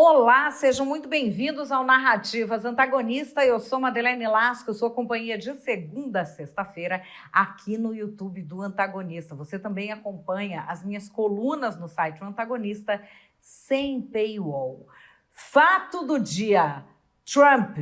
Olá, sejam muito bem-vindos ao Narrativas Antagonista. Eu sou Madeleine Lasco, sua companhia de segunda a sexta-feira aqui no YouTube do Antagonista. Você também acompanha as minhas colunas no site do Antagonista sem paywall. Fato do dia: Trump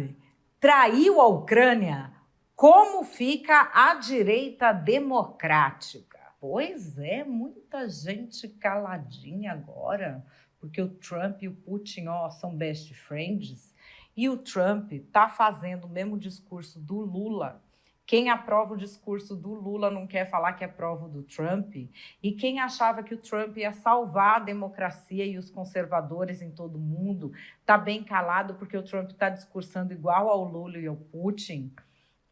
traiu a Ucrânia. Como fica a direita democrática? Pois é, muita gente caladinha agora, porque o Trump e o Putin são best friends, e o Trump está fazendo o mesmo discurso do Lula. Quem aprova o discurso do Lula não quer falar que aprova o do Trump, e quem achava que o Trump ia salvar a democracia e os conservadores em todo o mundo está bem calado, porque o Trump está discursando igual ao Lula e ao Putin.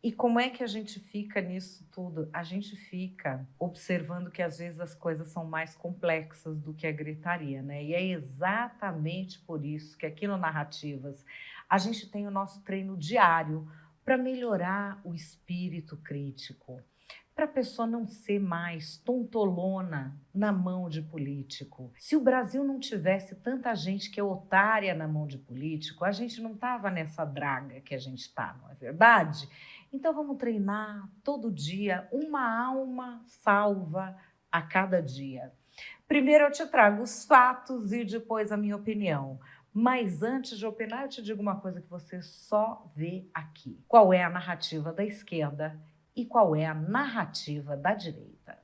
E como é que a gente fica nisso tudo? A gente fica observando que às vezes as coisas são mais complexas do que a gritaria, né? E é exatamente por isso que aqui no Narrativas a gente tem o nosso treino diário para melhorar o espírito crítico, para a pessoa não ser mais tontolona na mão de político. Se o Brasil não tivesse tanta gente que é otária na mão de político, a gente não estava nessa draga que a gente está, não é verdade? Então vamos treinar todo dia, uma alma salva a cada dia. Primeiro eu te trago os fatos e depois a minha opinião. Mas antes de opinar, eu te digo uma coisa que você só vê aqui. Qual é a narrativa da esquerda e qual é a narrativa da direita?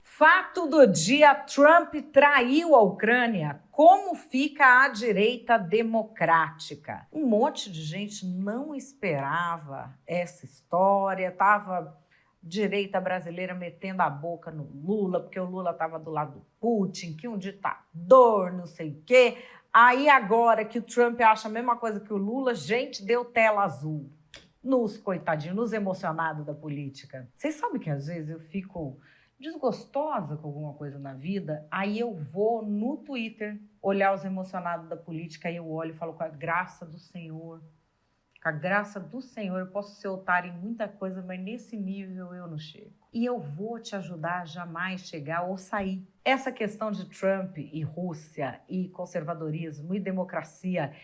Fato do dia: Trump traiu a Ucrânia. Como fica a direita democrática? Um monte de gente não esperava essa história, estava direita brasileira metendo a boca no Lula, porque o Lula estava do lado do Putin, que um ditador, não sei o quê. Aí agora que o Trump acha a mesma coisa que o Lula, gente, deu tela azul nos coitadinhos, nos emocionados da política. Vocês sabem que às vezes eu fico desgostosa com alguma coisa na vida, aí eu vou no Twitter olhar os emocionados da política, aí eu olho e falo, com a graça do Senhor, eu posso ser otário em muita coisa, mas nesse nível eu não chego. E eu vou te ajudar a jamais chegar ou sair. Essa questão de Trump e Rússia e conservadorismo e democracia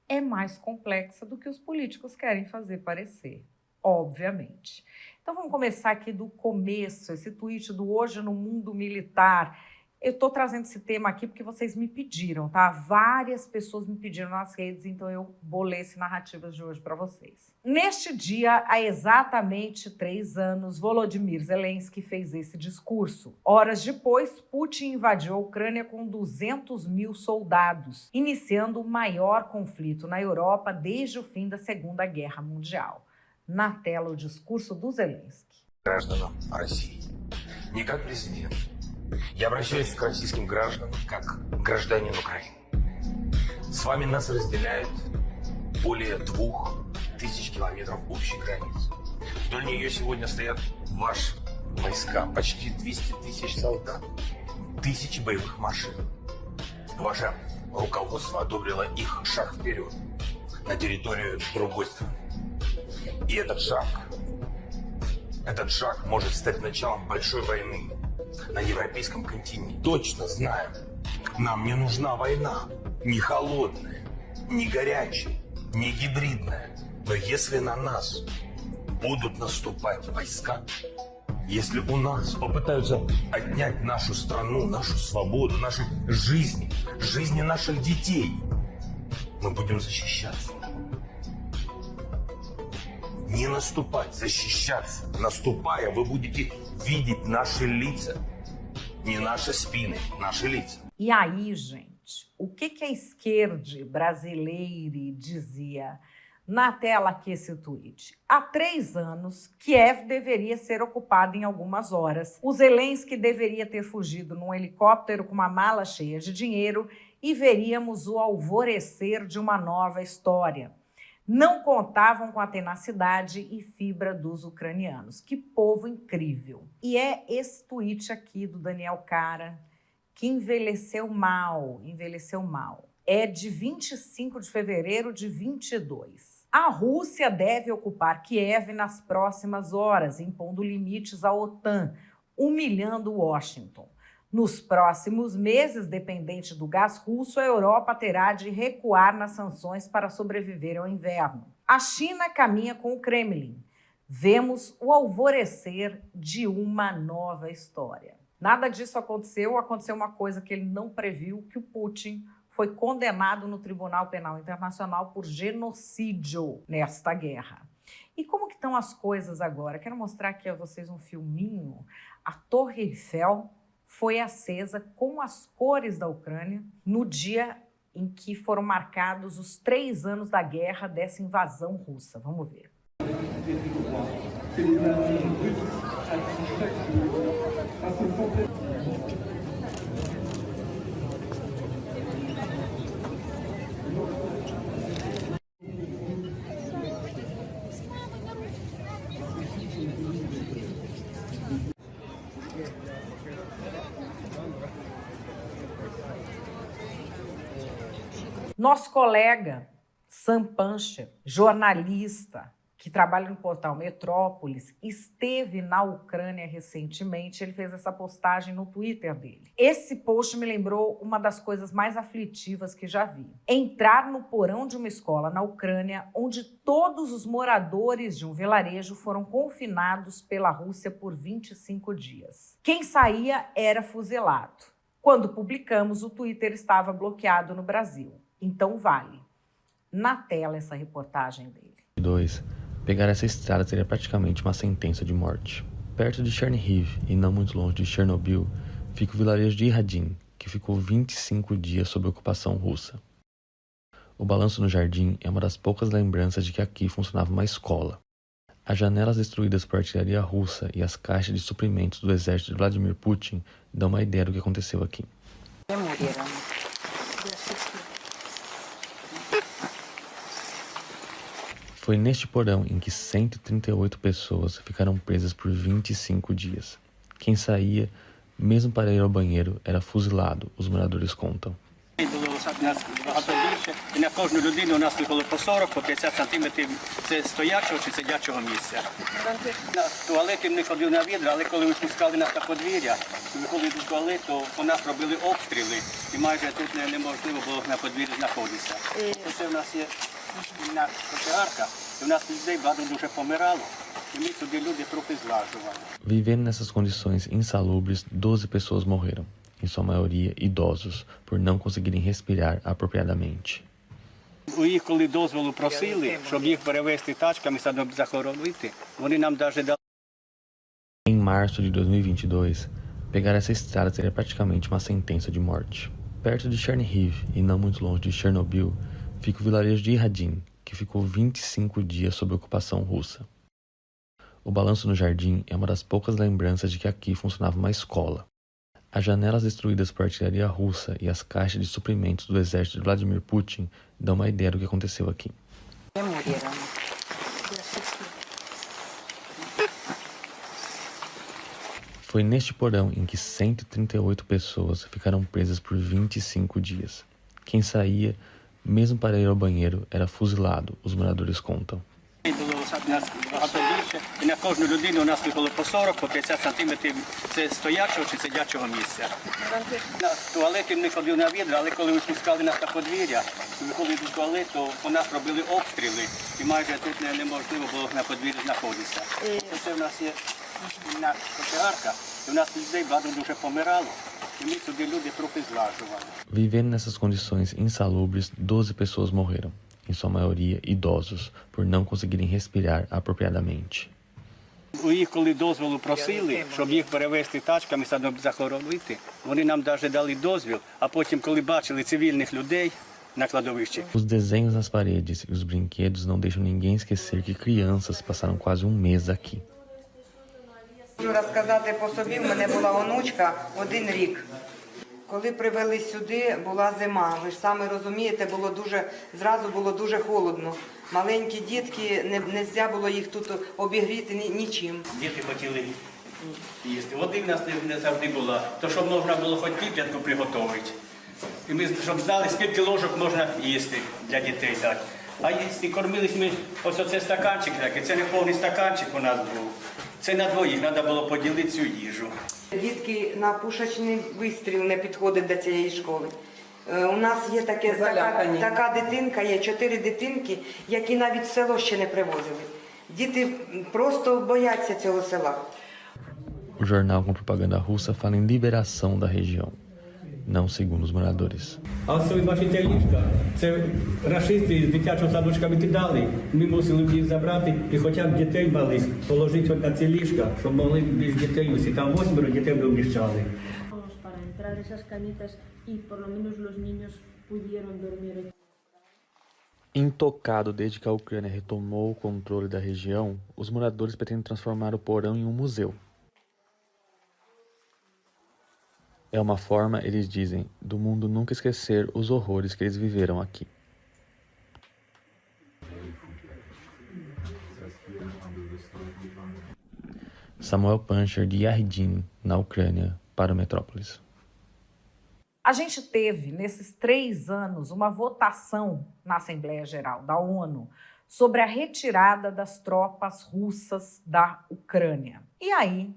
é mais complexa do que os políticos querem fazer parecer, obviamente. Então vamos começar aqui do começo, esse tweet do Hoje no Mundo Militar. Eu estou trazendo esse tema aqui porque vocês me pediram, tá? Várias pessoas me pediram nas redes, então eu bolei esse Narrativas de hoje para vocês. Neste dia, há exatamente 3 anos, Volodymyr Zelensky fez esse discurso. Horas depois, Putin invadiu a Ucrânia com 200 mil soldados, iniciando o maior conflito na Europa desde o fim da Segunda Guerra Mundial. На тела o discurso do Zelensky. Гражданам России. Не как президент. Я обращаюсь к российским гражданам как гражданин Украины. С вами нас разделяет более 2000 километров общей границы. Вдоль нее сегодня стоят ваши войска, почти 200 тысяч солдат, 1000 боевых машин. Ваше руководство одобрило их шаг вперед на территорию другой страны. И этот шаг может стать началом большой войны на европейском континенте. Точно знаем, нам не нужна война, не холодная, не горячая, не гибридная. Но если на нас будут наступать войска, если у нас попытаются отнять нашу страну, нашу свободу, наши жизни, жизни наших детей, мы будем защищаться. Не наступать, защищаться. Наступая, вы будете видеть наши лица. Не наши спины, наши лица. E aí, gente, o que a esquerda brasileira dizia? Na tela aqui esse tweet. Há 3 anos, Kiev deveria ser ocupada em algumas horas. O Zelensky deveria ter fugido num helicóptero com uma mala cheia de dinheiro e veríamos o alvorecer de uma nova história. Não contavam com a tenacidade e fibra dos ucranianos. Que povo incrível! E é esse tweet aqui do Daniel Cara que envelheceu mal. É de 25 de fevereiro de 22. A Rússia deve ocupar Kiev nas próximas horas, impondo limites à OTAN, humilhando Washington. Nos próximos meses, dependente do gás russo, a Europa terá de recuar nas sanções para sobreviver ao inverno. A China caminha com o Kremlin. Vemos o alvorecer de uma nova história. Nada disso aconteceu uma coisa que ele não previu, que o Putin foi condenado no Tribunal Penal Internacional por genocídio nesta guerra. E como que estão as coisas agora? Quero mostrar aqui a vocês um filminho. A Torre Eiffel foi acesa com as cores da Ucrânia no dia em que foram marcados os 3 anos da guerra dessa invasão russa. Vamos ver. Nosso colega Sam Pancher, jornalista que trabalha no portal Metrópolis, esteve na Ucrânia recentemente. Ele fez essa postagem no Twitter dele. Esse post me lembrou uma das coisas mais aflitivas que já vi. Entrar no porão de uma escola na Ucrânia, onde todos os moradores de um vilarejo foram confinados pela Rússia por 25 dias. Quem saía era fuzilado. Quando publicamos, o Twitter estava bloqueado no Brasil. Então vale. Na tela essa reportagem dele. 2. Pegar essa estrada seria praticamente uma sentença de morte. Perto de Chernihiv e não muito longe de Chernobyl, fica o vilarejo de Iradin, que ficou 25 dias sob ocupação russa. O balanço no jardim é uma das poucas lembranças de que aqui funcionava uma escola. As janelas destruídas por artilharia russa e as caixas de suprimentos do exército de Vladimir Putin dão uma ideia do que aconteceu aqui. Foi neste porão em que 138 pessoas ficaram presas por 25 dias. Quem saía, mesmo para ir ao banheiro, era fuzilado, os moradores contam. На кожну людину у нас було по 40-50 сантиметрів стоячого чи сидячого місця. На туалеті не ходив на відра, але коли випускали нас на подвір'я, виходили до туалету, у нас робили обстріли, і майже тут неможливо було на подвір'ї знаходитися. Це в нас є кочегарка, і в нас людей багато дуже помирало, e ми туди люди трохи злажували. Vivendo nessas condições insalubres, 12 pessoas morreram, em sua maioria idosos, por não conseguirem respirar apropriadamente. У їх, коли дозволу просили, щоб їх перевезти тачками, захоронити, вони нам навіть дали. Em março de 2022, pegar essa estrada seria praticamente uma sentença de morte. Perto de Chernihiv e não muito longe de Chernobyl, fica o vilarejo de Iradin, que ficou 25 dias sob ocupação russa. O balanço no jardim é uma das poucas lembranças de que aqui funcionava uma escola. As janelas destruídas por artilharia russa e as caixas de suprimentos do exército de Vladimir Putin dão uma ideia do que aconteceu aqui. Foi neste porão em que 138 pessoas ficaram presas por 25 dias. Quem saía, mesmo para ir ao banheiro, era fuzilado, os moradores contam. І на кожну людину у нас було по 40-50 сантиметрів стоячого чи сидячого місця. На туалеті не ходив на відра, але коли випускали нас на подвір'я, виходили до туалету, у нас робили обстріли, і майже тут неможливо було на подвір'ї знаходитися. Це в нас є кочегарка, і в нас людей багато дуже помирало, і ми туди люди трохи злажували. Vivendo nessas condições insalubres, 12 pessoas morreram, em sua maioria idosos, por não conseguirem respirar apropriadamente. У їх, коли дозволу просили, щоб їх перевезти тачками, захоронити, вони нам навіть дали дозвіл, а потім, коли бачили цивільних людей на кладовищі. Os desenhos nas paredes e os brinquedos não deixam ninguém esquecer que crianças passaram quase um mês aqui. Можу розказати по собі, в мене була онучка 1 рік. Коли привели сюди, була зима. Ви ж самі розумієте, зразу було дуже холодно. Маленькі дітки, не можна було їх тут обігріти нічим. Діти хотіли їсти. Води в нас не завжди була, то щоб можна було хоч кип'ятку приготувати. І ми, щоб знали, скільки ложок можна їсти для дітей дати. А їсти кормились ми, ось оце стаканчик такий, це не повний стаканчик у нас був. Це на двоїх, треба було поділити цю їжу. Дітки на пушечний вистріл не підходять до цієї школи. У нас є така дитинка, є 4 дитинки, які навіть в село ще не привозили. Діти просто бояться цього села. O jornal com propaganda russa fala em liberação da região, não segundo os moradores. А ось ваші ті ліжка, це рашисти з дитячого садочка викидали. Ми мусили їх забрати і хоча б дітей мали положити на ці ліжка, щоб могли більш дітей усі. Там 8 дітей не вміщали. Para entrar esas camitas y por lo menos los niños pudieron dormir. Intocado desde que a Ucrânia retomou o controle da região, os moradores pretendem transformar o porão em um museu. É uma forma, eles dizem, do mundo nunca esquecer os horrores que eles viveram aqui. Samuel Pancher, de Yardin, na Ucrânia, para o Metrópolis. A gente teve, nesses 3 anos, uma votação na Assembleia Geral da ONU sobre a retirada das tropas russas da Ucrânia. E aí,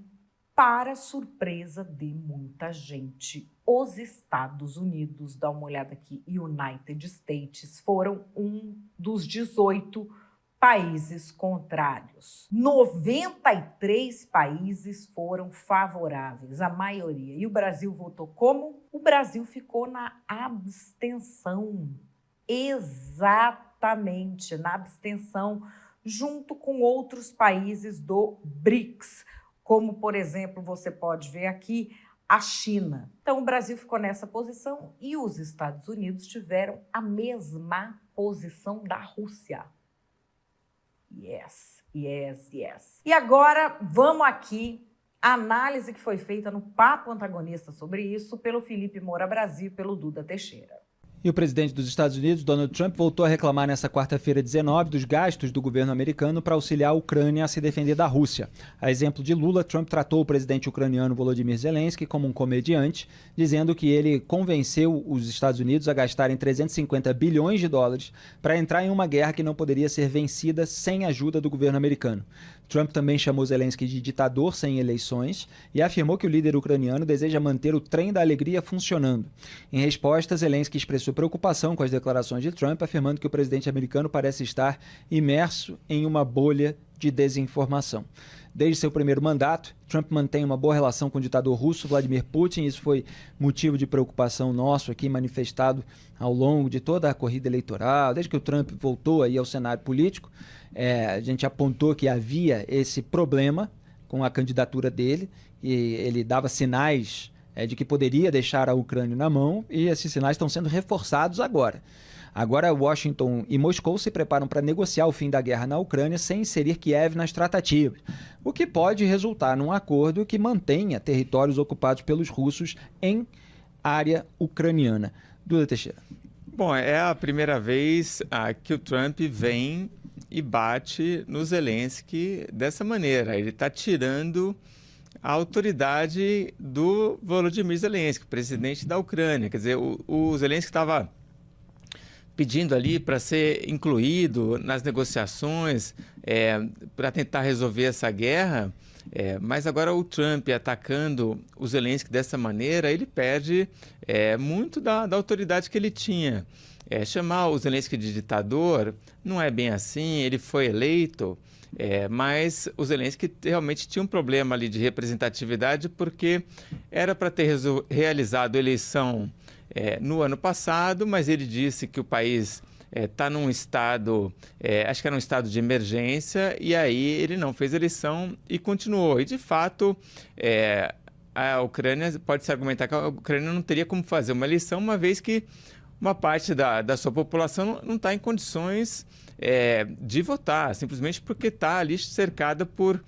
para surpresa de muita gente, os Estados Unidos, dá uma olhada aqui, United States, foram um dos 18 países contrários. 93 países foram favoráveis, a maioria. E o Brasil votou como? O Brasil ficou na abstenção. Exatamente, na abstenção, junto com outros países do BRICS, como, por exemplo, você pode ver aqui, a China. Então, o Brasil ficou nessa posição e os Estados Unidos tiveram a mesma posição da Rússia. Yes, yes, yes. E agora, vamos aqui, a análise que foi feita no Papo Antagonista sobre isso pelo Felipe Moura Brasil e pelo Duda Teixeira. E o presidente dos Estados Unidos, Donald Trump, voltou a reclamar nessa quarta-feira 19 dos gastos do governo americano para auxiliar a Ucrânia a se defender da Rússia. A exemplo de Lula, Trump tratou o presidente ucraniano Volodymyr Zelensky como um comediante, dizendo que ele convenceu os Estados Unidos a gastarem 350 bilhões de dólares para entrar em uma guerra que não poderia ser vencida sem a ajuda do governo americano. Trump também chamou Zelensky de ditador sem eleições e afirmou que o líder ucraniano deseja manter o trem da alegria funcionando. Em resposta, Zelensky expressou preocupação com as declarações de Trump, afirmando que o presidente americano parece estar imerso em uma bolha de desinformação. Desde seu primeiro mandato, Trump mantém uma boa relação com o ditador russo Vladimir Putin. Isso foi motivo de preocupação nosso aqui, manifestado ao longo de toda a corrida eleitoral. Desde que o Trump voltou aí ao cenário político, a gente apontou que havia esse problema com a candidatura dele e ele dava sinais de que poderia deixar a Ucrânia na mão, e esses sinais estão sendo reforçados agora. Agora, Washington e Moscou se preparam para negociar o fim da guerra na Ucrânia sem inserir Kiev nas tratativas, o que pode resultar num acordo que mantenha territórios ocupados pelos russos em área ucraniana. Duda Teixeira. Bom, é a primeira vez que o Trump vem e bate no Zelensky dessa maneira. Ele está tirando a autoridade do Volodymyr Zelensky, presidente da Ucrânia. Quer dizer, o Zelensky estava pedindo ali para ser incluído nas negociações para tentar resolver essa guerra, mas agora o Trump atacando o Zelensky dessa maneira, ele perde muito da autoridade que ele tinha. Chamar o Zelensky de ditador não é bem assim, ele foi eleito, mas o Zelensky realmente tinha um problema ali de representatividade, porque era para ter realizado a eleição no ano passado, mas ele disse que o país está num estado, acho que era um estado de emergência, e aí ele não fez eleição e continuou. E, de fato, a Ucrânia, pode-se argumentar que a Ucrânia não teria como fazer uma eleição, uma vez que uma parte da sua população não está em condições de votar, simplesmente porque está ali cercada por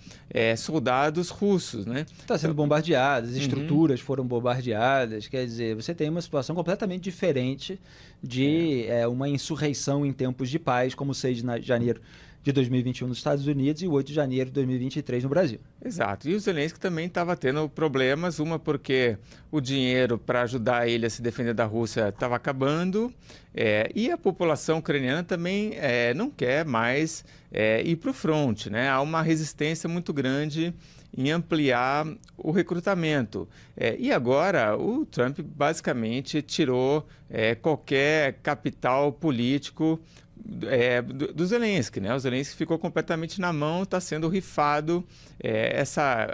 soldados russos, né? Está sendo bombardeada, as estruturas foram bombardeadas, quer dizer, você tem uma situação completamente diferente de uma insurreição em tempos de paz, como o 6 de janeiro de 2021 nos Estados Unidos e o 8 de janeiro de 2023 no Brasil. Exato. E o Zelensky também estava tendo problemas, uma porque o dinheiro para ajudar ele a se defender da Rússia estava acabando, e a população ucraniana também não quer mais ir para o fronte, né? Há uma resistência muito grande em ampliar o recrutamento. E agora o Trump basicamente tirou qualquer capital político do Zelensky, né? O Zelensky ficou completamente na mão, está sendo rifado.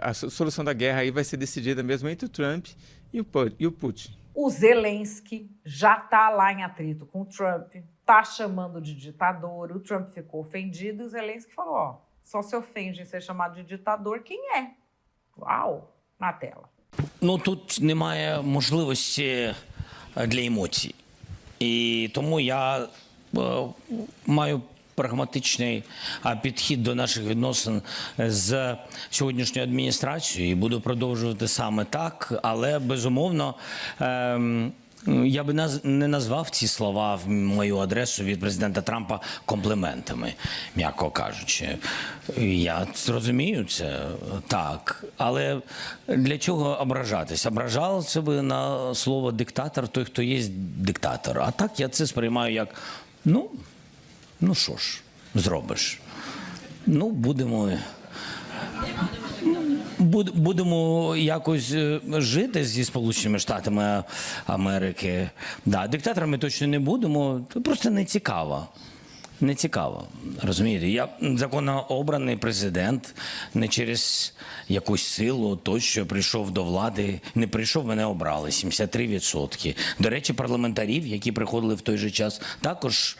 A solução da guerra aí vai ser decidida mesmo entre o Trump e o Putin. O Zelensky já está lá em atrito com o Trump, está chamando de ditador, o Trump ficou ofendido e o Zelensky falou, ó, só se ofende em ser chamado de ditador quem é. Uau, на тела. Ну, тут немає можливості для емоцій. І тому я маю прагматичний підхід до наших відносин з сьогоднішньою адміністрацією і буду продовжувати саме так, але, безумовно, я би не назвав ці слова в мою адресу від президента Трампа компліментами, м'яко кажучи. Я розумію це так, але для чого ображатись? Ображався би на слово диктатор той, хто є диктатор. А так я це сприймаю як, ну що ж, зробиш. Ну, будемо якось жити зі Сполученими Штатами Америки. Да, диктаторами точно не будемо, просто не цікаво. Не цікаво, розумієте? Я законно обраний президент, не через якусь силу, тощо прийшов до влади, не прийшов, мене обрали, 73%. До речі, парламентарів, які приходили в той же час, також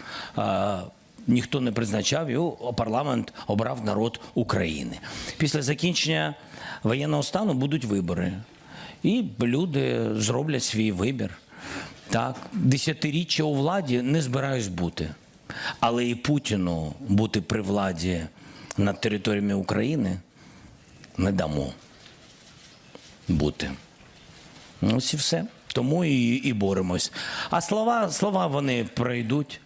ніхто не призначав, його парламент обрав народ України. Після закінчення воєнного стану будуть вибори. І люди зроблять свій вибір. Так, десятиріччя у владі не збираюсь бути. Але і Путіну бути при владі над територіями України не дамо бути. Ось і все. Тому і боремось. А слова вони пройдуть.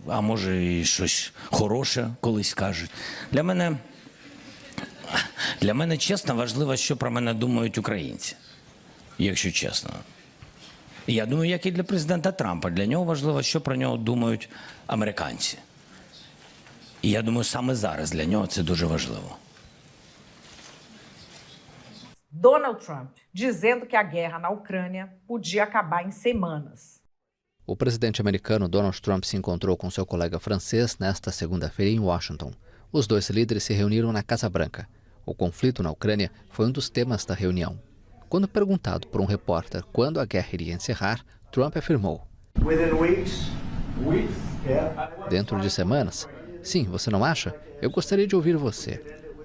А може і щось хороше колись скажуть. Для мене чесно важливо, що про мене думають українці. Якщо чесно. Я думаю, як і для президента Трампа. Для нього важливо, що про нього думають американці. І я думаю, саме зараз для нього це дуже важливо. Donald Trump dizendo que a guerra na Ucrânia podia acabar em semanas. O presidente americano Donald Trump se encontrou com seu colega francês nesta segunda-feira em Washington. Os dois líderes se reuniram na Casa Branca. O conflito na Ucrânia foi um dos temas da reunião. Quando perguntado por um repórter quando a guerra iria encerrar, Trump afirmou: dentro de semanas? Sim, você não acha? Eu gostaria de ouvir você.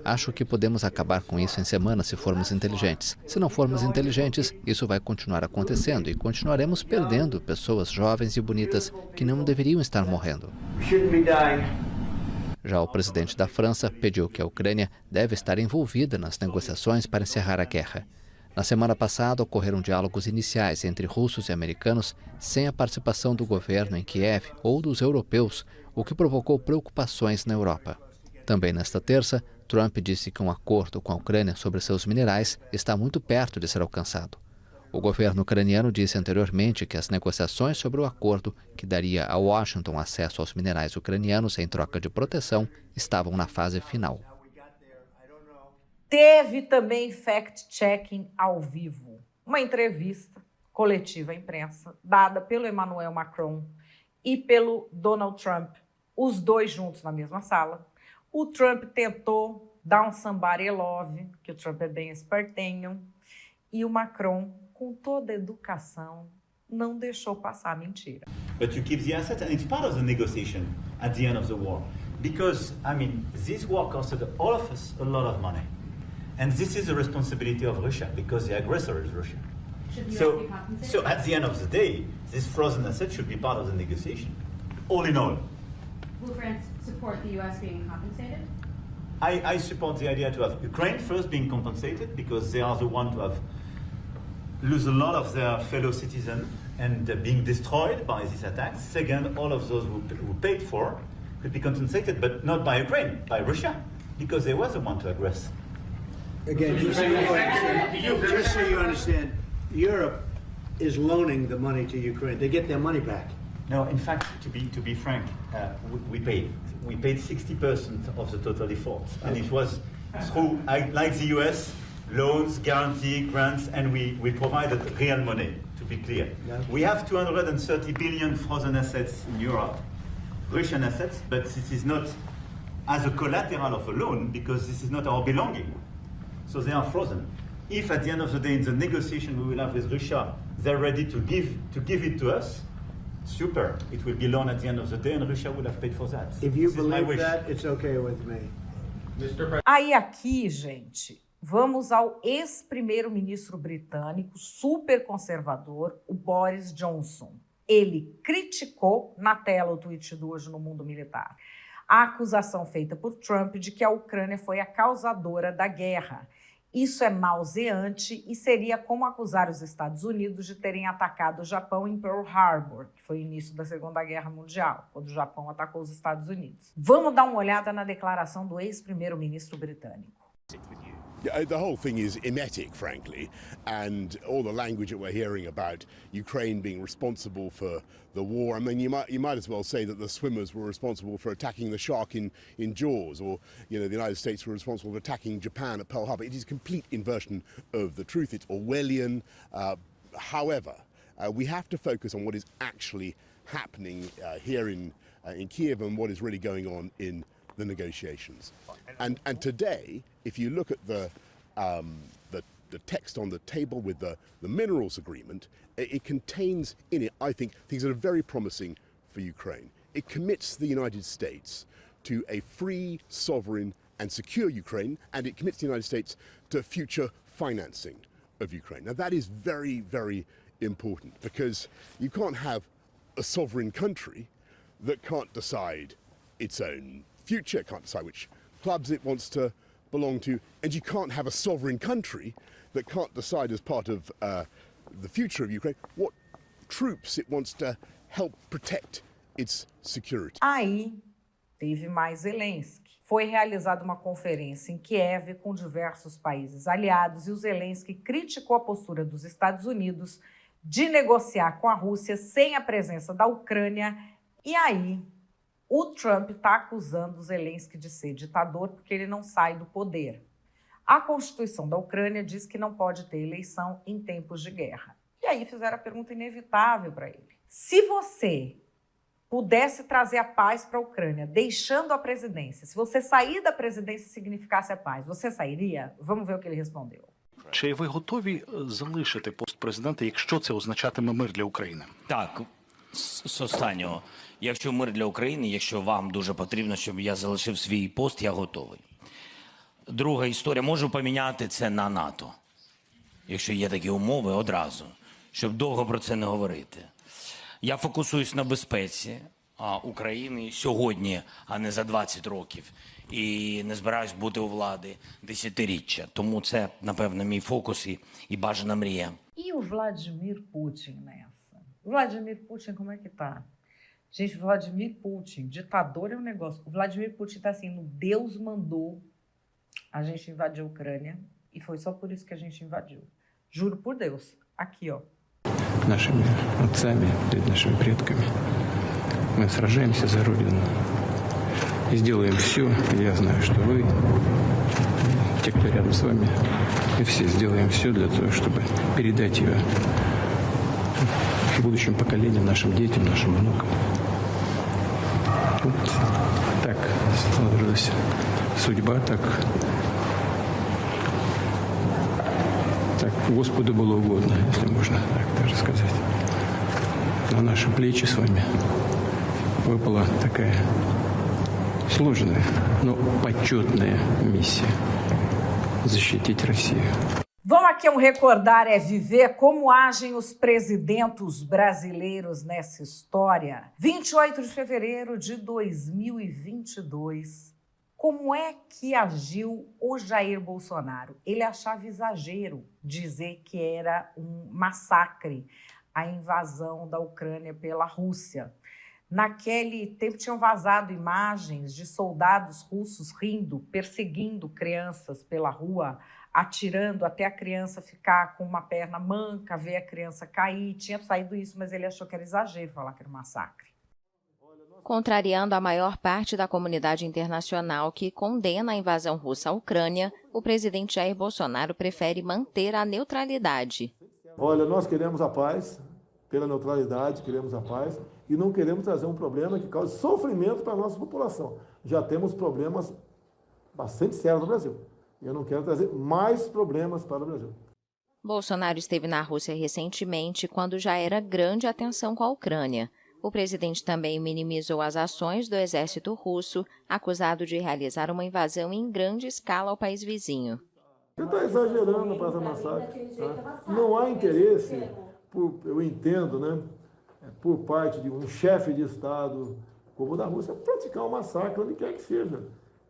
Acho que podemos acabar com isso em semanas se formos inteligentes. Se não formos inteligentes, isso vai continuar acontecendo e continuaremos perdendo pessoas jovens e bonitas que não deveriam estar morrendo. Já o presidente da França pediu que a Ucrânia deve estar envolvida nas negociações para encerrar a guerra. Na semana passada, ocorreram diálogos iniciais entre russos e americanos sem a participação do governo em Kiev ou dos europeus, o que provocou preocupações na Europa. Também nesta terça, Trump disse que um acordo com a Ucrânia sobre seus minerais está muito perto de ser alcançado. O governo ucraniano disse anteriormente que as negociações sobre o acordo que daria a Washington acesso aos minerais ucranianos em troca de proteção estavam na fase final. Teve também fact-checking ao vivo. Uma entrevista coletiva à imprensa dada pelo Emmanuel Macron e pelo Donald Trump, os dois juntos na mesma sala. O Trump tentou dar um somebody love, que o Trump é bem espertinho, e o Macron, com toda a educação, não deixou passar a mentira. But you keep the assets, and it's part of the negotiation at the end of the war. Because, this war costed all of us a lot of money. And this is the responsibility of Russia, because the aggressor is Russia. Should the US be compensated? So at the end of the day, this frozen asset should be part of the negotiation. All in all. Will France support the US being compensated? I support the idea to have Ukraine first being compensated, because they are the one to have lose a lot of their fellow citizens and being destroyed by these attacks. Second, all of those who paid for could be compensated, but not by Ukraine, by Russia, because they were the one to aggress. Again, just so you understand, Europe is loaning the money to Ukraine. They get their money back. No, in fact, to be frank, we paid 60% of the total effort, and it was through, like the US, loans, guarantee, grants, and we provided real money, to be clear. We have 230 billion frozen assets in Europe, Russian assets, but this is not as a collateral of a loan because this is not our belonging. So they are frozen. If at the end of the day in the negotiation we will have with Russia, they're ready to give it to us, super. It will be loan at the end of the day and Russia will have paid for that. If you believe that, it's okay with me. Aí aqui, gente, vamos ao ex-primeiro-ministro britânico, super conservador, o Boris Johnson. Ele criticou na tela o tweet do Hoje no Mundo Militar a acusação feita por Trump de que a Ucrânia foi a causadora da guerra. Isso é nauseante e seria como acusar os Estados Unidos de terem atacado o Japão em Pearl Harbor, que foi o início da Segunda Guerra Mundial, quando o Japão atacou os Estados Unidos. Vamos dar uma olhada na declaração do ex-primeiro-ministro britânico. The whole thing is emetic, frankly, and all the language that we're hearing about Ukraine being responsible for the war. I mean, you might as well say that the swimmers were responsible for attacking the shark in Jaws, or the United States were responsible for attacking Japan at Pearl Harbor. It is a complete inversion of the truth. It's Orwellian. However, we have to focus on what is actually happening here in Kiev and what is really going on in the negotiations. And today, if you look at the text on the table with the minerals agreement, it contains in it, I think, things that are very promising for Ukraine. It commits the United States to a free, sovereign and secure Ukraine, and it commits the United States to future financing of Ukraine. Now that is very, very important because you can't have a sovereign country that can't decide its own future, can't decide which clubs it wants to belong to, and you can't have a sovereign country that can't decide as part of the future of Ukraine what troops it wants to help protect its security. Aí teve mais Zelensky. Foi realizada uma conferência em Kiev com diversos países aliados e o Zelensky criticou a postura dos Estados Unidos de negociar com a Rússia sem a presença da Ucrânia. E aí o Trump está acusando o Zelensky de ser ditador porque ele não sai do poder. A Constituição da Ucrânia diz que não pode ter eleição em tempos de guerra. E aí fizeram a pergunta inevitável para ele. Se você pudesse trazer a paz para a Ucrânia, deixando a presidência, se você sair da presidência significasse a paz, você sairia? Vamos ver o que ele respondeu. Чи ви готові залишити пост президента, якщо це означатиме мир для України? Так, з останнього. Якщо мир для України, якщо вам дуже потрібно, щоб я залишив свій пост, я готовий. Друга історія, можу поміняти це на НАТО. Якщо є такі умови, одразу, щоб довго про це не говорити. Я фокусуюсь на безпеці України сьогодні, а не за 20 років. І не збираюсь бути у влади десятиріччя. Тому це, напевно, мій фокус і бажана мрія. E o Vladimir Putin nessa? O Vladimir Putin, como é que tá? Gente, Vladimir Putin, ditador é um negócio. O Vladimir Putin tá assim, Deus mandou a gente invadir a Ucrânia e foi só por isso que a gente invadiu. Juro por Deus. Aqui, ó. Нашими отцами, перед нашими предками. Мы сражаемся за Родину. И сделаем все, я знаю, что вы, те, кто рядом с вами, мы все сделаем все для того, чтобы передать ее будущим поколениям, нашим детям, нашим внукам. Вот так сложилась судьба, так Господу было угодно, если можно так даже сказать. На наши плечи с вами выпала такая сложная, но почетная миссия – защитить Россию. Vamos aqui a recordar é viver como agem os presidentos brasileiros nessa história. 28 de fevereiro de 2022. Como é que agiu o Jair Bolsonaro? Ele achava exagero dizer que era um massacre a invasão da Ucrânia pela Rússia. Naquele tempo tinham vazado imagens de soldados russos rindo, perseguindo crianças pela rua, atirando até a criança ficar com uma perna manca, ver a criança cair. Tinha saído isso, mas ele achou que era exagero falar que era um massacre. Contrariando a maior parte da comunidade internacional que condena a invasão russa à Ucrânia, o presidente Jair Bolsonaro prefere manter a neutralidade. Olha, nós queremos a paz, pela neutralidade, queremos a paz e não queremos trazer um problema que cause sofrimento para a nossa população. Já temos problemas bastante sérios no Brasil. Eu não quero trazer mais problemas para o Brasil. Bolsonaro esteve na Rússia recentemente, quando já era grande a tensão com a Ucrânia. O presidente também minimizou as ações do exército russo, acusado de realizar uma invasão em grande escala ao país vizinho. Você está exagerando para essa massacre. Tá? Não há interesse, eu entendo, né, por parte de um chefe de Estado como o da Rússia, praticar um massacre onde quer que seja.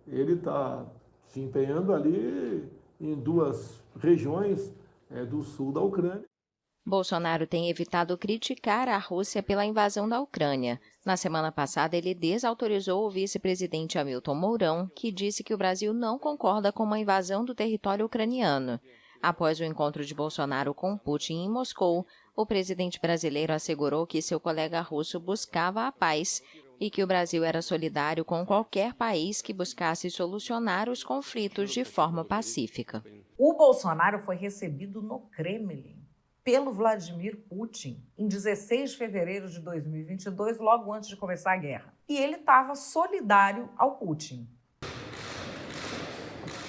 Ele está se empenhando ali em 2 regiões do sul da Ucrânia. Bolsonaro tem evitado criticar a Rússia pela invasão da Ucrânia. Na semana passada, ele desautorizou o vice-presidente Hamilton Mourão, que disse que o Brasil não concorda com uma invasão do território ucraniano. Após o encontro de Bolsonaro com Putin em Moscou, o presidente brasileiro assegurou que seu colega russo buscava a paz e que o Brasil era solidário com qualquer país que buscasse solucionar os conflitos de forma pacífica. O Bolsonaro foi recebido no Kremlin pelo Vladimir Putin em 16 de fevereiro de 2022, logo antes de começar a guerra. E ele estava solidário ao Putin.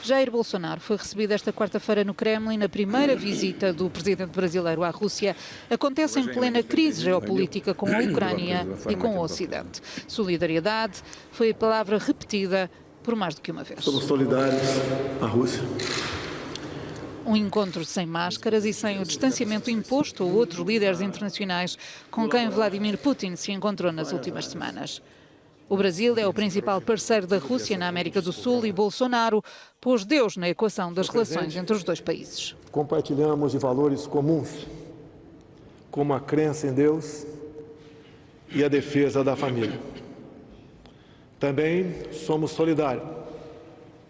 Jair Bolsonaro foi recebido esta quarta-feira no Kremlin na primeira visita do presidente brasileiro à Rússia. Acontece em plena crise geopolítica com a Ucrânia e com o Ocidente. Solidariedade foi a palavra repetida por mais do que uma vez. Somos solidários à Rússia. Um encontro sem máscaras e sem o distanciamento imposto a outros líderes internacionais com quem Vladimir Putin se encontrou nas últimas semanas. O Brasil é o principal parceiro da Rússia na América do Sul e Bolsonaro pôs Deus na equação das relações entre os 2 países. Compartilhamos de valores comuns, como a crença em Deus e a defesa da família. Também somos solidários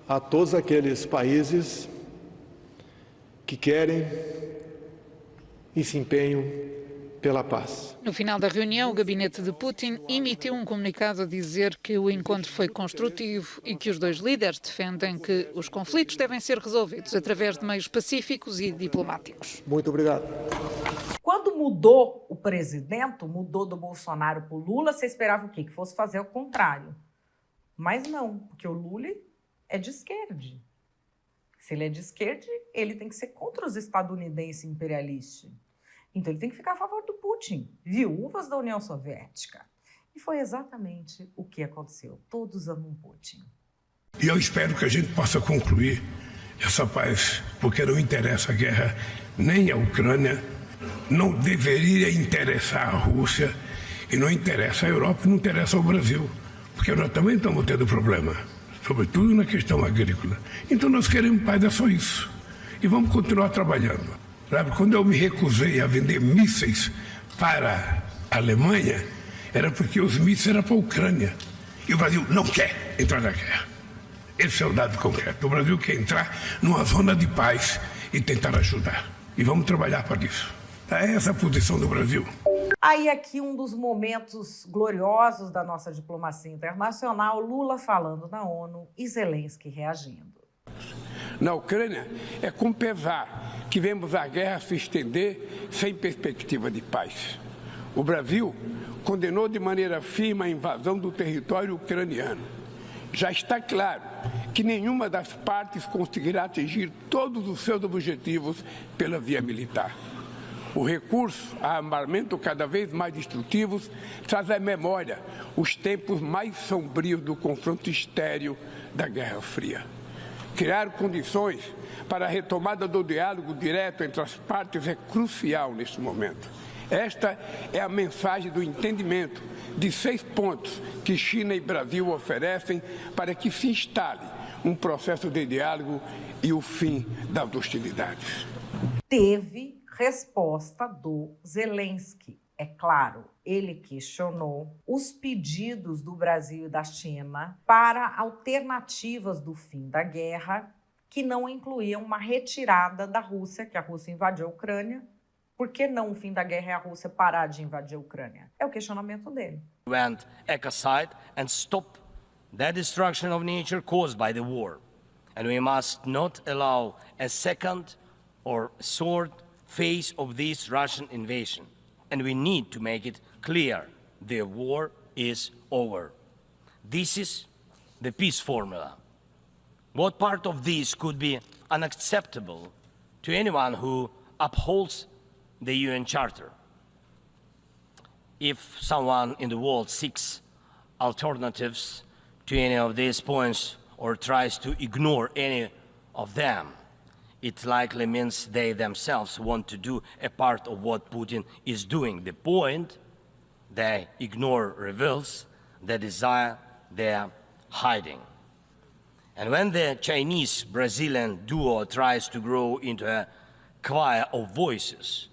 a todos aqueles países que querem e se empenham pela paz. No final da reunião, o gabinete de Putin emitiu um comunicado a dizer que o encontro foi construtivo e que os 2 líderes defendem que os conflitos devem ser resolvidos através de meios pacíficos e diplomáticos. Muito obrigado. Quando mudou o presidente, mudou do Bolsonaro para o Lula, você esperava o quê? Que fosse fazer o contrário. Mas não, porque o Lula é de esquerda. Se ele é de esquerda, ele tem que ser contra os estadunidenses imperialistas. Então ele tem que ficar a favor do Putin, viúvas da União Soviética. E foi exatamente o que aconteceu. Todos amam Putin. E eu espero que a gente possa concluir essa paz, porque não interessa a guerra nem à Ucrânia, não deveria interessar a Rússia, e não interessa a Europa, não interessa ao Brasil, porque nós também estamos tendo problema, sobretudo na questão agrícola. Então nós queremos paz, é só isso. E vamos continuar trabalhando. Sabe, quando eu me recusei a vender mísseis para a Alemanha, era porque os mísseis eram para a Ucrânia. E o Brasil não quer entrar na guerra. Esse é o dado concreto. O Brasil quer entrar numa zona de paz e tentar ajudar. E vamos trabalhar para isso. É essa a posição do Brasil. Aí aqui um dos momentos gloriosos da nossa diplomacia internacional, Lula falando na ONU e Zelensky reagindo. Na Ucrânia, é com pesar que vemos a guerra se estender sem perspectiva de paz. O Brasil condenou de maneira firme a invasão do território ucraniano. Já está claro que nenhuma das partes conseguirá atingir todos os seus objetivos pela via militar. O recurso a armamento cada vez mais destrutivos traz à memória os tempos mais sombrios do confronto estéril da Guerra Fria. Criar condições para a retomada do diálogo direto entre as partes é crucial neste momento. Esta é a mensagem do entendimento de 6 pontos que China e Brasil oferecem para que se instale um processo de diálogo e o fim das hostilidades. Teve resposta do Zelensky. É claro, ele questionou os pedidos do Brasil e da China para alternativas do fim da guerra que não incluíam uma retirada da Rússia, que a Rússia invadiu a Ucrânia, Por que não o fim da guerra é a Rússia parar de invadir a Ucrânia? É o questionamento dele. And ecocide and stop the destruction of nature caused by the war. And we must not allow a second or third phase of this Russian invasion. And we need to make it clear the war is over. This is the peace formula. What part of this could be unacceptable to anyone who upholds the UN Charter? If someone in the world seeks alternatives to any of these points or tries to ignore any of them, it likely means they themselves want to do a part of what Putin is doing. The point they ignore reveals the desire they're hiding. And when the Chinese-Brazilian duo tries to grow into a choir of voices,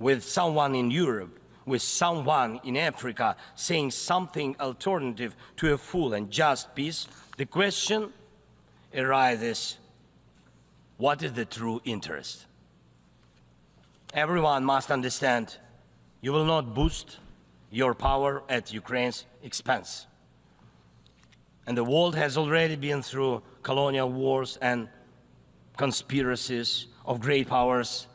with someone in Europe, with someone in Africa saying something alternative to a full and just peace, the question arises, what is the true interest? Everyone must understand you will not boost your power at Ukraine's expense. And the world has already been through colonial wars and conspiracies of great powers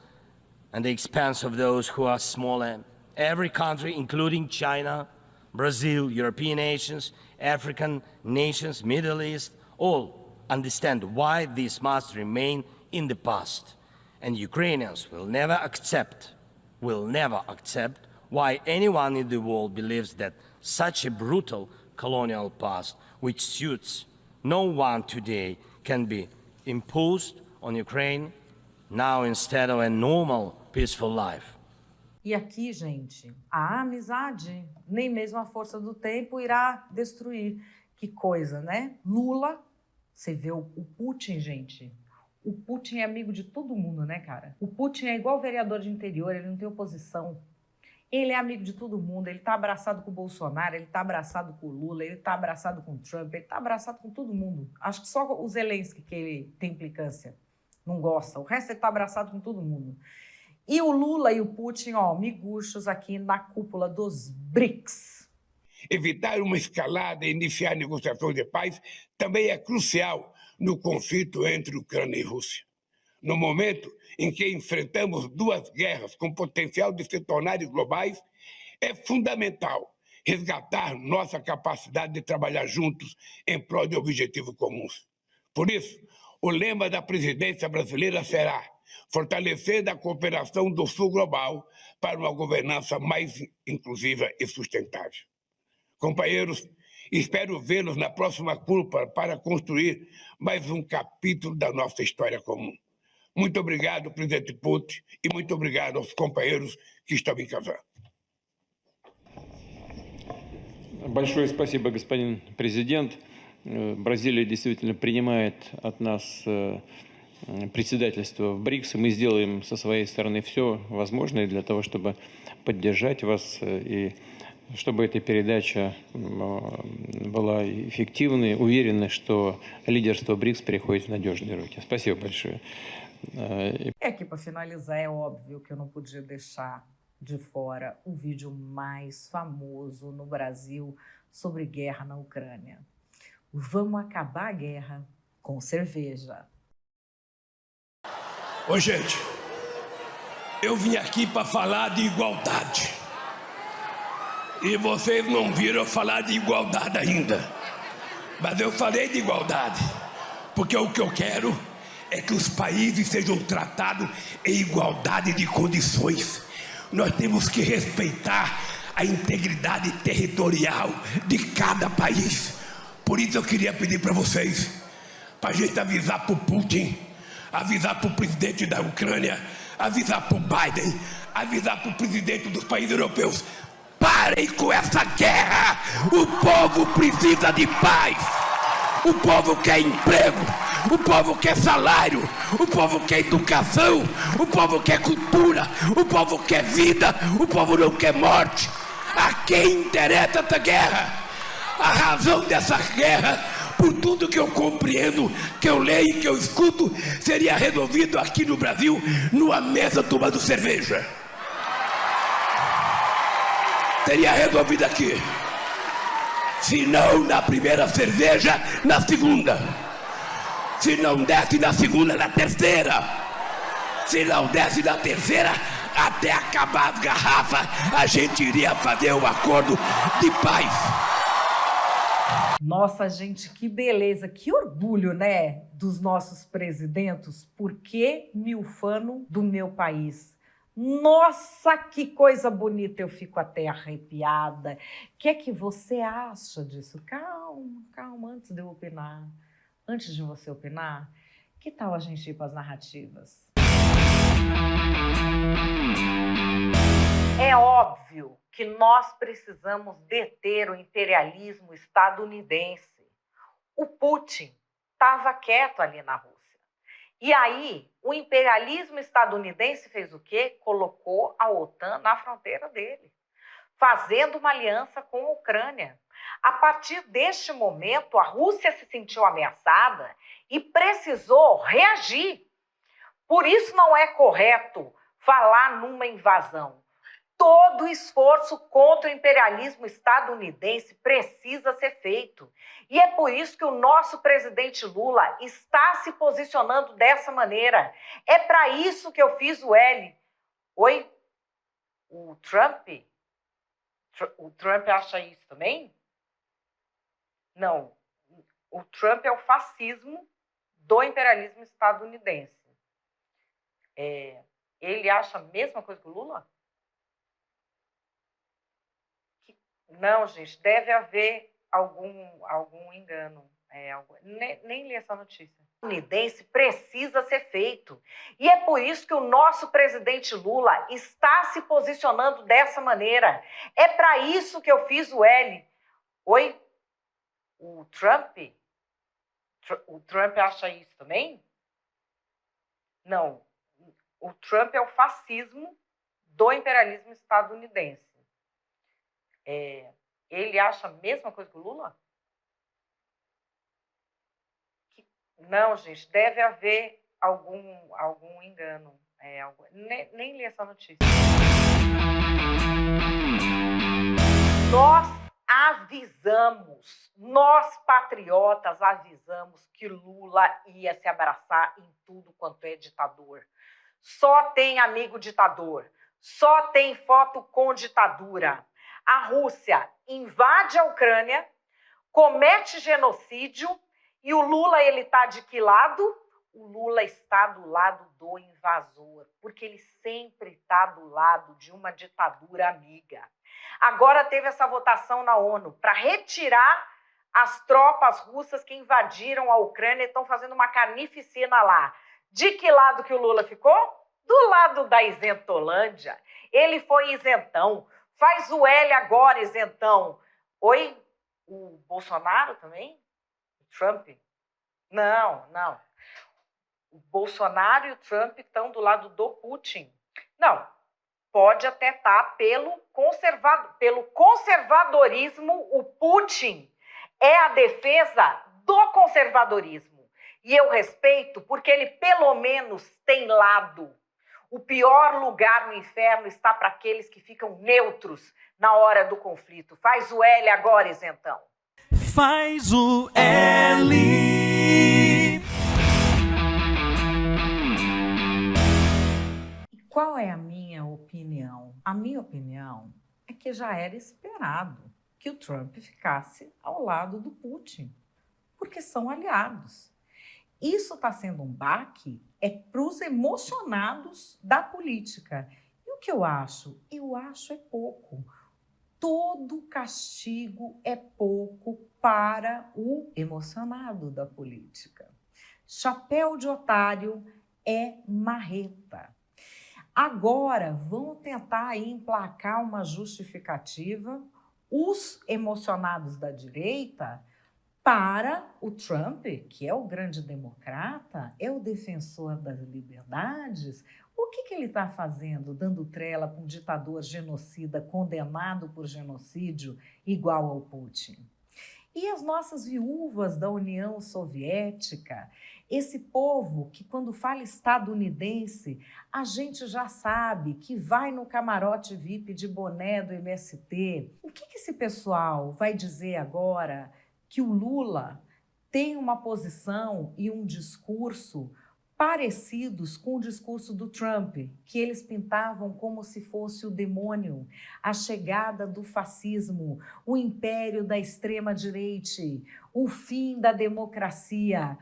and the expense of those who are smaller. Every country, including China, Brazil, European nations, African nations, Middle East, all understand why this must remain in the past. And Ukrainians will never accept why anyone in the world believes that such a brutal colonial past, which suits no one today, can be imposed on Ukraine now instead of a normal, peaceful life. E aqui, gente, a amizade, nem mesmo a força do tempo irá destruir. Que coisa, né? Lula, você vê o Putin, gente. O Putin é amigo de todo mundo, né, cara? O Putin é igual vereador de interior, ele não tem oposição. Ele é amigo de todo mundo, ele tá abraçado com o Bolsonaro, ele tá abraçado com o Lula, ele tá abraçado com o Trump, ele tá abraçado com todo mundo. Acho que só o Zelensky que ele tem implicância, não gosta. O resto ele tá abraçado com todo mundo. E o Lula e o Putin, ó, miguxos aqui na cúpula dos BRICS. Evitar uma escalada e iniciar negociações de paz também é crucial no conflito entre Ucrânia e Rússia. No momento em que enfrentamos duas guerras com potencial de se tornarem globais, é fundamental resgatar nossa capacidade de trabalhar juntos em prol de objetivos comuns. Por isso, o lema da presidência brasileira será fortalecer a cooperação do Sul global para uma governança mais inclusiva e sustentável. Companheiros, espero vê-los na próxima cúpula para construir mais um capítulo da nossa história comum. Muito obrigado, presidente Putin, и muito obrigado aos companheiros que estão em casa. Большое спасибо, господин президент. Бразилия действительно принимает от нас председательство в БРИКС. Мы сделаем со своей стороны все возможное для того, чтобы поддержать вас и чтобы эта передача была эффективной, уверены, что лидерство БРИКС переходит в надежные руки. Спасибо большое. É aqui para finalizar, é óbvio que eu não podia deixar de fora o vídeo mais famoso no Brasil sobre guerra na Ucrânia. Vamos acabar a guerra com cerveja. Ô, gente, eu vim aqui para falar de igualdade. E vocês não viram falar de igualdade ainda. Mas eu falei de igualdade, porque o que eu quero é que os países sejam tratados em igualdade de condições. Nós temos que respeitar a integridade territorial de cada país. Por isso eu queria pedir para vocês, para a gente avisar para o Putin, avisar para o presidente da Ucrânia, avisar para o Biden, avisar para o presidente dos países europeus. Parem com essa guerra! O povo precisa de paz! O povo quer emprego! O povo quer salário! O povo quer educação! O povo quer cultura! O povo quer vida! O povo não quer morte! A quem interessa essa guerra? A razão dessa guerra, por tudo que eu compreendo, que eu leio e que eu escuto, seria resolvido aqui no Brasil, numa mesa tomando cerveja. teria resolvido aqui. Se não na primeira cerveja, na segunda. Se não desce na segunda, na terceira. Se não desce na terceira, até acabar as garrafas, a gente iria fazer um acordo de paz. Nossa, gente, que beleza, que orgulho, né, dos nossos presidentes. Por que milfano do meu país? Nossa, que coisa bonita, eu fico até arrepiada. O que é que você acha disso? Calma, calma, antes de eu opinar. Antes de você opinar, que tal a gente ir para as narrativas? É óbvio que nós precisamos deter o imperialismo estadunidense. O Putin estava quieto ali na Rússia. E aí, o imperialismo estadunidense fez o quê? Colocou a OTAN na fronteira dele, fazendo uma aliança com a Ucrânia. A partir deste momento, a Rússia se sentiu ameaçada e precisou reagir. Por isso não é correto falar numa invasão. Todo esforço contra o imperialismo estadunidense precisa ser feito. E é por isso que o nosso presidente Lula está se posicionando dessa maneira. É para isso que eu fiz o L. Oi? O Trump? O Trump acha isso também? Não. O Trump é o fascismo do imperialismo estadunidense. Ele acha a mesma coisa que o Lula? Não, gente, deve haver algum engano. Nem li essa notícia. O estadunidense precisa ser feito. E é por isso que o nosso presidente Lula está se posicionando dessa maneira. É para isso que eu fiz o L. Oi? O Trump? O Trump acha isso também? Não. O Trump é o fascismo do imperialismo estadunidense. Ele acha a mesma coisa que o Lula? Não, gente, deve haver algum engano. Nem li essa notícia. Nós avisamos, nós patriotas avisamos que Lula ia se abraçar em tudo quanto é ditador. Só tem amigo ditador, só tem foto com ditadura. A Rússia invade a Ucrânia, comete genocídio e o Lula, ele está de que lado? O Lula está do lado do invasor, porque ele sempre está do lado de uma ditadura amiga. Agora teve essa votação na ONU para retirar as tropas russas que invadiram a Ucrânia e estão fazendo uma carnificina lá. De que lado que o Lula ficou? Do lado da isentolândia. Ele foi isentão. Faz o L agora, isentão. Oi? O Bolsonaro também? O Trump? Não. O Bolsonaro e o Trump estão do lado do Putin. Não, pode até estar pelo conservadorismo. O Putin é a defesa do conservadorismo. E eu respeito porque ele pelo menos tem lado. O pior lugar no inferno está para aqueles que ficam neutros na hora do conflito. Faz o L agora, isentão. Faz o L. Qual é a minha opinião? A minha opinião é que já era esperado que o Trump ficasse ao lado do Putin, porque são aliados. Isso está sendo um baque para os emocionados da política. E o que eu acho? Eu acho é pouco. Todo castigo é pouco para o emocionado da política. Chapéu de otário é marreta. Agora, vão tentar aí emplacar uma justificativa, os emocionados da direita, para o Trump, que é o grande democrata, é o defensor das liberdades. O que ele está fazendo, dando trela para um ditador genocida condenado por genocídio igual ao Putin? E as nossas viúvas da União Soviética, esse povo que quando fala estadunidense, a gente já sabe que vai no camarote VIP de boné do MST. O que esse pessoal vai dizer agora que o Lula tem uma posição e um discurso parecidos com o discurso do Trump, que eles pintavam como se fosse o demônio, a chegada do fascismo, o império da extrema-direita, o fim da democracia.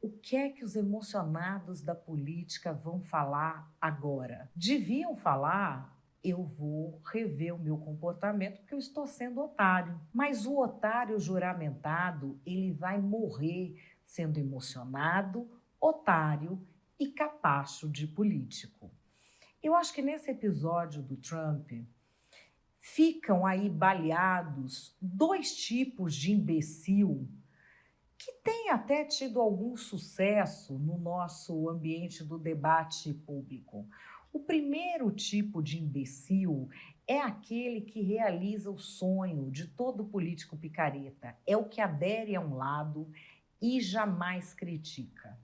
O que é que os emocionados da política vão falar agora? Deviam falar: eu vou rever o meu comportamento porque eu estou sendo otário. Mas o otário juramentado, ele vai morrer sendo emocionado, otário e capacho de político. Eu acho que nesse episódio do Trump ficam aí baleados dois tipos de imbecil que têm até tido algum sucesso no nosso ambiente do debate público. O primeiro tipo de imbecil é aquele que realiza o sonho de todo político picareta, é o que adere a um lado e jamais critica.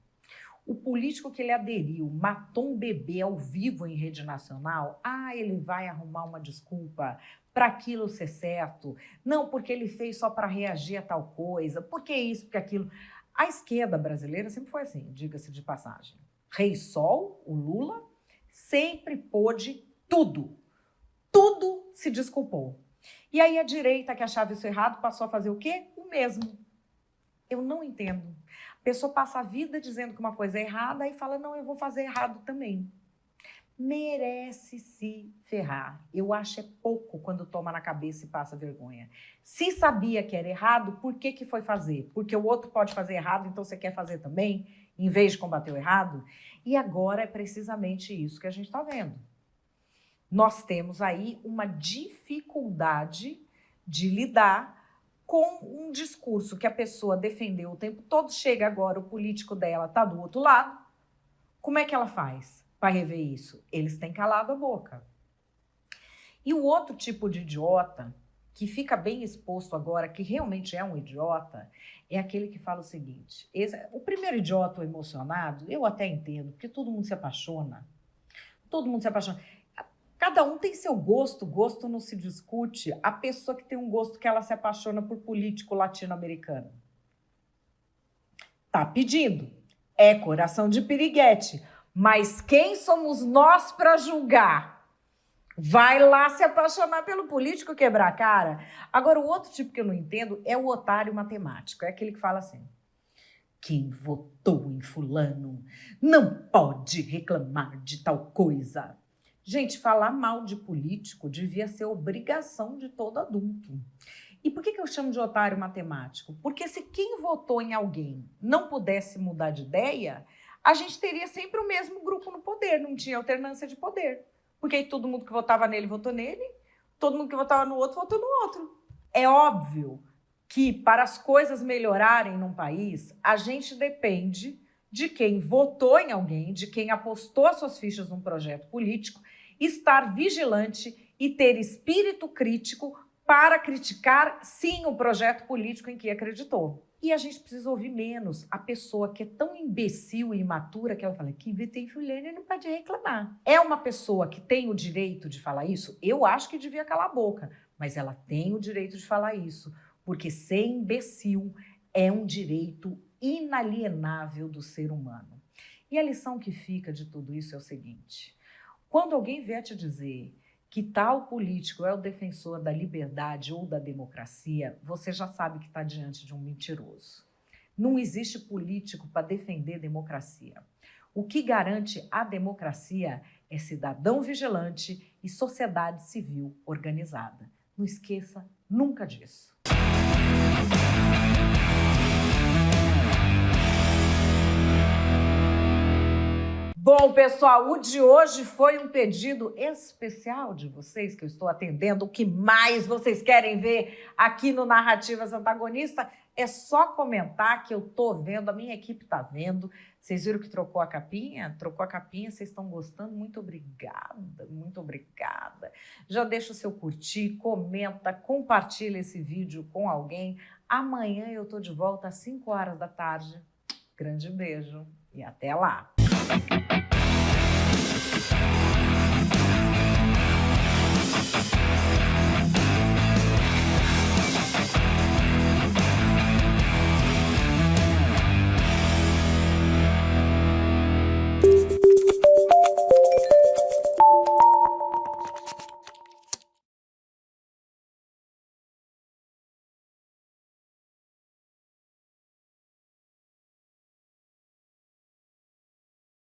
O político que ele aderiu, matou um bebê ao vivo em rede nacional, ele vai arrumar uma desculpa para aquilo ser certo. Não, porque ele fez só para reagir a tal coisa, porque isso, porque aquilo. A esquerda brasileira sempre foi assim, diga-se de passagem. Rei Sol, o Lula, sempre pôde tudo. Tudo se desculpou. E aí a direita, que achava isso errado, passou a fazer o quê? O mesmo. Eu não entendo. A pessoa passa a vida dizendo que uma coisa é errada e fala, não, eu vou fazer errado também. Merece se ferrar. Eu acho pouco quando toma na cabeça e passa vergonha. Se sabia que era errado, por que foi fazer? Porque o outro pode fazer errado, então você quer fazer também, em vez de combater o errado? E agora é precisamente isso que a gente está vendo. Nós temos aí uma dificuldade de lidar com um discurso que a pessoa defendeu o tempo todo, chega agora, o político dela está do outro lado. Como é que ela faz para rever isso? Eles têm calado a boca. E o outro tipo de idiota, que fica bem exposto agora, que realmente é um idiota, é aquele que fala o seguinte, o primeiro idiota emocionado, eu até entendo, porque todo mundo se apaixona. Todo mundo se apaixona. Cada um tem seu gosto, gosto não se discute. A pessoa que tem um gosto que ela se apaixona por político latino-americano. Tá pedindo. É coração de piriguete. Mas quem somos nós para julgar? Vai lá se apaixonar pelo político, quebrar a cara. Agora, o outro tipo que eu não entendo é o otário matemático. É aquele que fala assim, quem votou em fulano não pode reclamar de tal coisa. Gente, falar mal de político devia ser obrigação de todo adulto. E por que eu chamo de otário matemático? Porque se quem votou em alguém não pudesse mudar de ideia, a gente teria sempre o mesmo grupo no poder, não tinha alternância de poder. Porque aí todo mundo que votava nele, votou nele, todo mundo que votava no outro, votou no outro. É óbvio que para as coisas melhorarem num país, a gente depende de quem votou em alguém, de quem apostou as suas fichas num projeto político, estar vigilante e ter espírito crítico para criticar, sim, o projeto político em que acreditou. E a gente precisa ouvir menos a pessoa que é tão imbecil e imatura que ela fala que tem fulano não pode reclamar. É uma pessoa que tem o direito de falar isso? Eu acho que devia calar a boca, mas ela tem o direito de falar isso, porque ser imbecil é um direito inalienável do ser humano. E a lição que fica de tudo isso é o seguinte: quando alguém vier te dizer que tal político é o defensor da liberdade ou da democracia, você já sabe que está diante de um mentiroso. Não existe político para defender democracia. O que garante a democracia é cidadão vigilante e sociedade civil organizada. Não esqueça nunca disso. Bom, pessoal, o de hoje foi um pedido especial de vocês, que eu estou atendendo. O que mais vocês querem ver aqui no Narrativas Antagonista? É só comentar que eu tô vendo, a minha equipe tá vendo. Vocês viram que trocou a capinha? Trocou a capinha, vocês estão gostando? Muito obrigada, muito obrigada. Já deixa o seu curtir, comenta, compartilha esse vídeo com alguém. Amanhã eu tô de volta às 5 horas da tarde. Grande beijo e até lá!